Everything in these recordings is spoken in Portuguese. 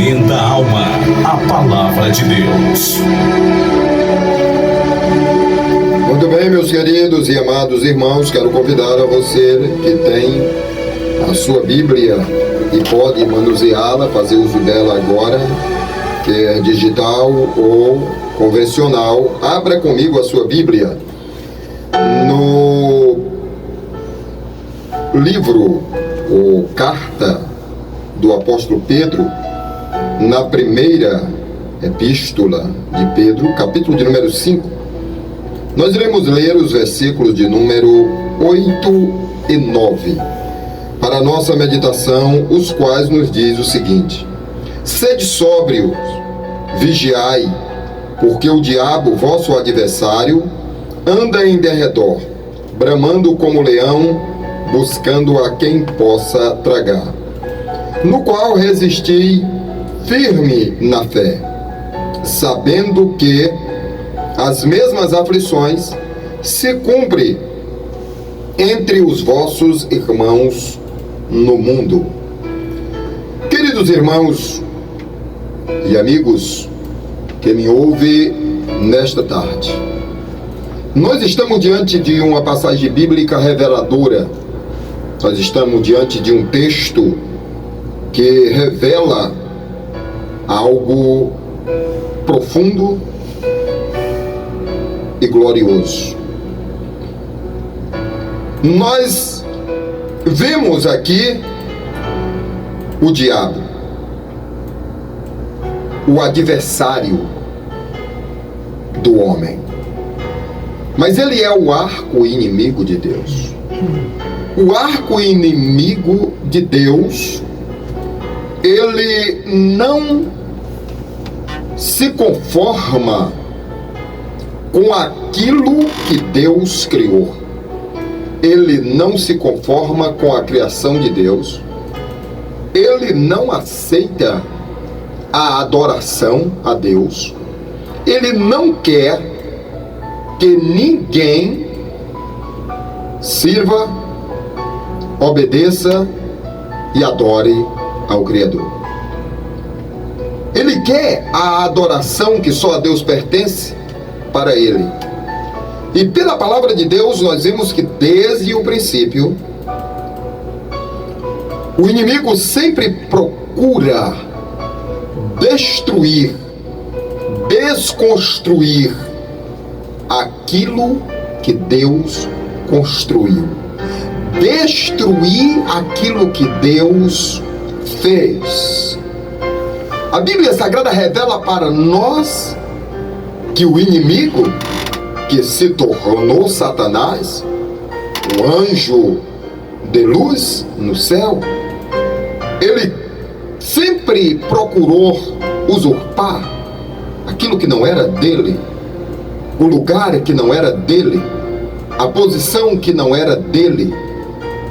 alimenta a alma. A palavra de Deus. Muito bem, meus queridos e amados irmãos, quero convidar a você que tem a sua Bíblia e pode manuseá-la, fazer uso dela agora, quer digital ou convencional. Abra comigo a sua Bíblia no livro ou carta do apóstolo Pedro, na primeira epístola de Pedro, capítulo de número 5. Nós iremos ler os versículos de número 8 e 9 para a nossa meditação, os quais nos diz o seguinte: sede sóbrios, vigiai, porque o diabo, vosso adversário, anda em derredor, bramando como leão, buscando a quem possa tragar, no qual resisti firme na fé, sabendo que as mesmas aflições se cumprem entre os vossos irmãos no mundo. Queridos irmãos e amigos que me ouvem nesta tarde, nós estamos diante de uma passagem bíblica reveladora. Nós estamos diante de um texto que revela algo profundo e glorioso. Nós vemos aqui o diabo, o adversário do homem, mas ele é o arco inimigo de Deus. O arco inimigo de Deus, ele não se conforma com aquilo que Deus criou. Ele não se conforma com a criação de Deus. Ele não aceita a adoração a Deus. Ele não quer que ninguém sirva, obedeça e adore ao Criador. Ele quer a adoração que só a Deus pertence para ele. E pela palavra de Deus nós vimos que desde o princípio o inimigo sempre procura destruir, desconstruir aquilo que Deus construiu, destruir aquilo que Deus fez. A Bíblia Sagrada revela para nós que o inimigo, que se tornou Satanás, o anjo de luz no céu, ele sempre procurou usurpar aquilo que não era dele, o lugar que não era dele, a posição que não era dele.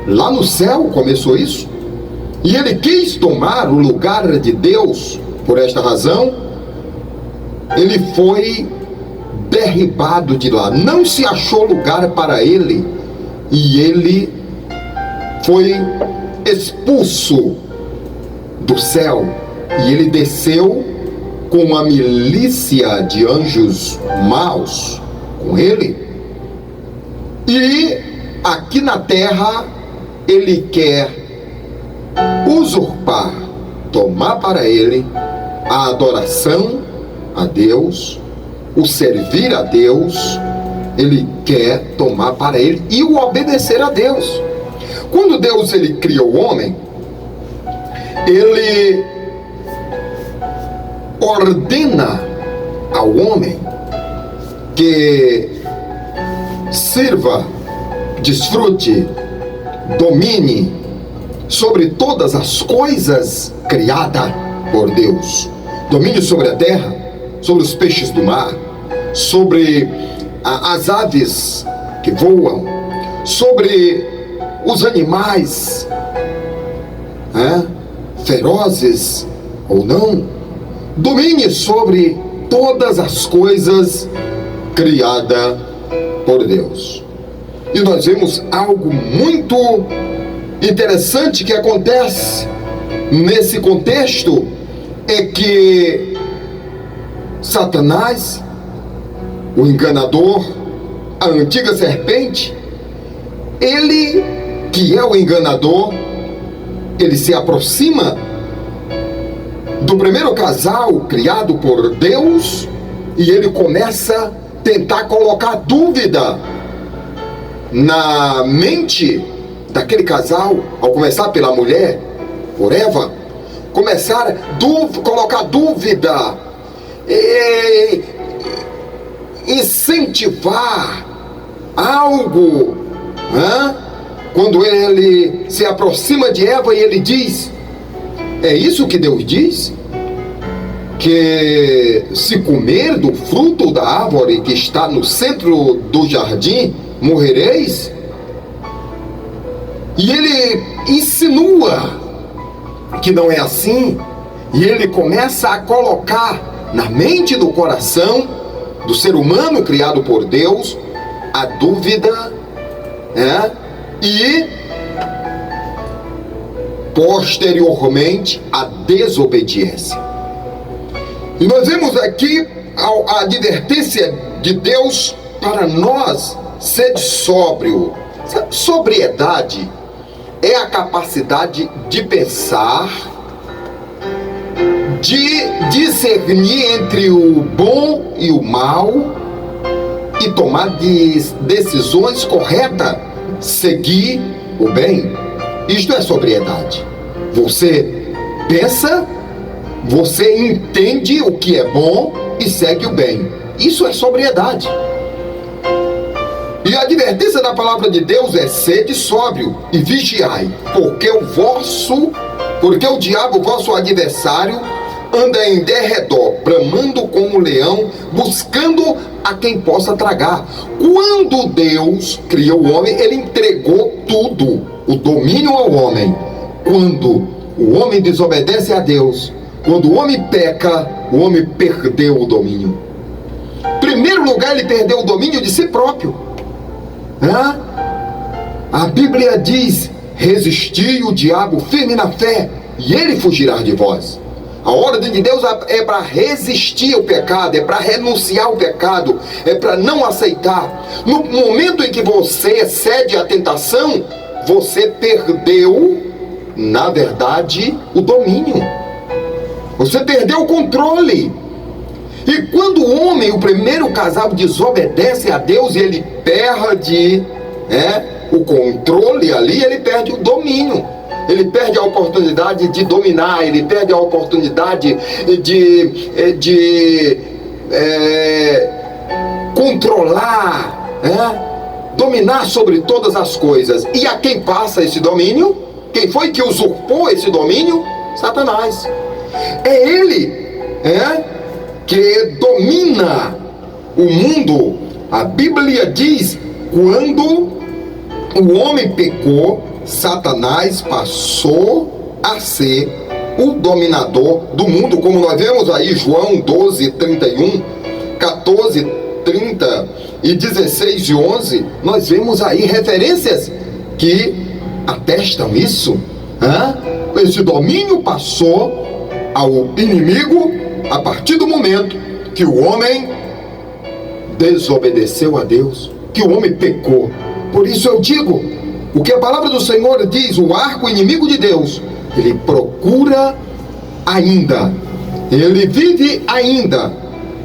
Lá no céu começou isso, e ele quis tomar o lugar de Deus. Por esta razão, ele foi derribado de lá, não se achou lugar para ele, e ele foi expulso do céu, e ele desceu com uma milícia de anjos maus com ele, e aqui na terra ele quer usurpar, tomar para ele a adoração a Deus, o servir a Deus. Ele quer tomar para ele e o obedecer a Deus. Quando Deus ele criou o homem, ele ordena ao homem que sirva, desfrute, domine sobre todas as coisas criadas por Deus. Domine sobre a terra, sobre os peixes do mar, sobre as aves que voam, sobre os animais, ferozes ou não. Domine sobre todas as coisas criadas por Deus. E nós vemos algo muito interessante que acontece nesse contexto, é que Satanás, o enganador, a antiga serpente, ele, que é o enganador, ele se aproxima do primeiro casal criado por Deus e ele começa a tentar colocar dúvida na mente daquele casal, ao começar pela mulher, por Eva, começar a colocar dúvida, incentivar algo, né? Quando ele se aproxima de Eva e ele diz, é isso que Deus diz? Que se comer do fruto da árvore que está no centro do jardim, morrereis? E ele insinua que não é assim, e ele começa a colocar na mente do coração do ser humano criado por Deus a dúvida, né? E posteriormente a desobediência. E nós vemos aqui a advertência de Deus para nós ser sóbrio. Sobriedade é a capacidade de pensar, de discernir entre o bom e o mal e tomar decisões corretas, seguir o bem. Isto é sobriedade. Você pensa, você entende o que é bom e segue o bem. Isso é sobriedade. E a advertência da palavra de Deus é: sede sóbrio e vigiai, porque o diabo, vosso adversário, anda em derredor, bramando como leão, buscando a quem possa tragar. Quando Deus criou o homem, ele entregou tudo, o domínio ao homem. Quando o homem desobedece a Deus, quando o homem peca, o homem perdeu o domínio. Em primeiro lugar, ele perdeu o domínio de si próprio. A Bíblia diz: resisti o diabo firme na fé, e ele fugirá de vós. A ordem de Deus é para resistir ao pecado, é para renunciar ao pecado, é para não aceitar. No momento em que você cede à tentação, você perdeu, na verdade, o domínio. Você perdeu o controle. E quando o homem, o primeiro casal, desobedece a Deus e ele perde o controle ali, ele perde o domínio. Ele perde a oportunidade de dominar, ele perde a oportunidade de controlar, dominar sobre todas as coisas. E a quem passa esse domínio? Quem foi que usurpou esse domínio? Satanás. É ele que domina o mundo. A Bíblia diz: quando o homem pecou, Satanás passou a ser o dominador do mundo, como nós vemos aí João 12, 31, 14, 30 e 16 e 11, nós vemos aí referências que atestam isso. Esse domínio passou ao inimigo a partir do momento que o homem desobedeceu a Deus, que o homem pecou. Por isso eu digo, o que a palavra do Senhor diz: o arco inimigo de Deus, ele procura ainda, ele vive ainda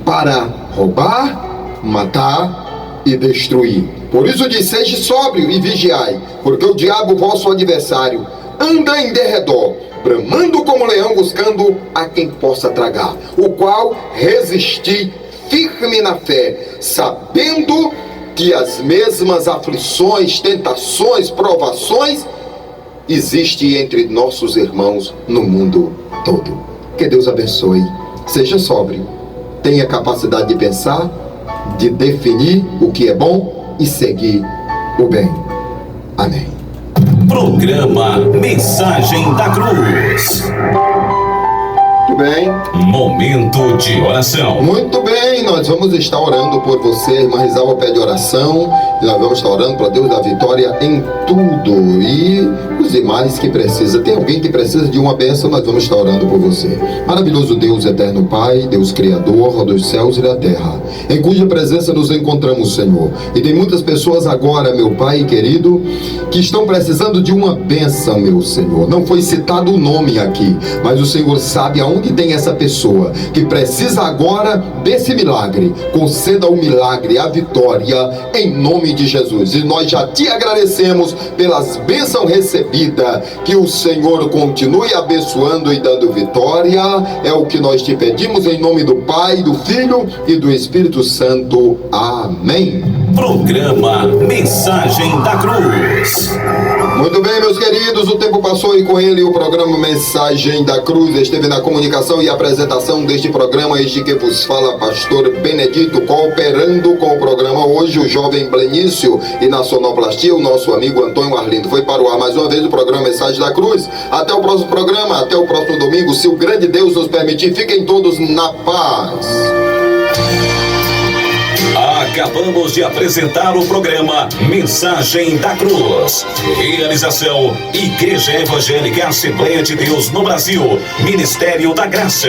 para roubar, matar e destruir. Por isso diz: seja sóbrio e vigiai, porque o diabo, vosso adversário, anda em derredor, bramando como leão, buscando a quem possa tragar, o qual resisti firme na fé, sabendo que as mesmas aflições, tentações, provações existem entre nossos irmãos no mundo todo. Que Deus abençoe. Seja sóbrio, tenha capacidade de pensar, de definir o que é bom e seguir o bem. Amém. Programa Mensagem da Cruz. Muito bem. Momento de oração. Muito bem, nós vamos estar orando por você. A irmã Risalva pede oração e nós vamos estar orando para Deus dar vitória em tudo e os demais que precisa. Tem alguém que precisa de uma bênção, nós vamos estar orando por você. Maravilhoso Deus, eterno Pai, Deus Criador dos céus e da terra, em cuja presença nos encontramos, Senhor. E tem muitas pessoas agora, meu Pai querido, que estão precisando de uma bênção, meu Senhor. Não foi citado o nome aqui, mas o Senhor sabe aonde tem essa pessoa que precisa agora desse milagre. Conceda o milagre, a vitória, em nome de Jesus. E nós já te agradecemos pelas bênçãos recebidas. Que o Senhor continue abençoando e dando vitória. É o que nós te pedimos em nome do Pai, do Filho e do Espírito Santo. Amém. Programa Mensagem da Cruz. Muito bem, meus queridos, o tempo passou e com ele o programa Mensagem da Cruz esteve na comunicação e apresentação deste programa. Este que vos fala, pastor Benedito, cooperando com o programa hoje, o jovem Blenício, e na sonoplastia, o nosso amigo Antônio Arlindo. Foi para o ar mais uma vez o programa Mensagem da Cruz. Até o próximo programa, até o próximo domingo, se o grande Deus nos permitir. Fiquem todos na paz. Acabamos de apresentar o programa Mensagem da Cruz. Realização: Igreja Evangélica Assembleia de Deus no Brasil. Ministério da Graça.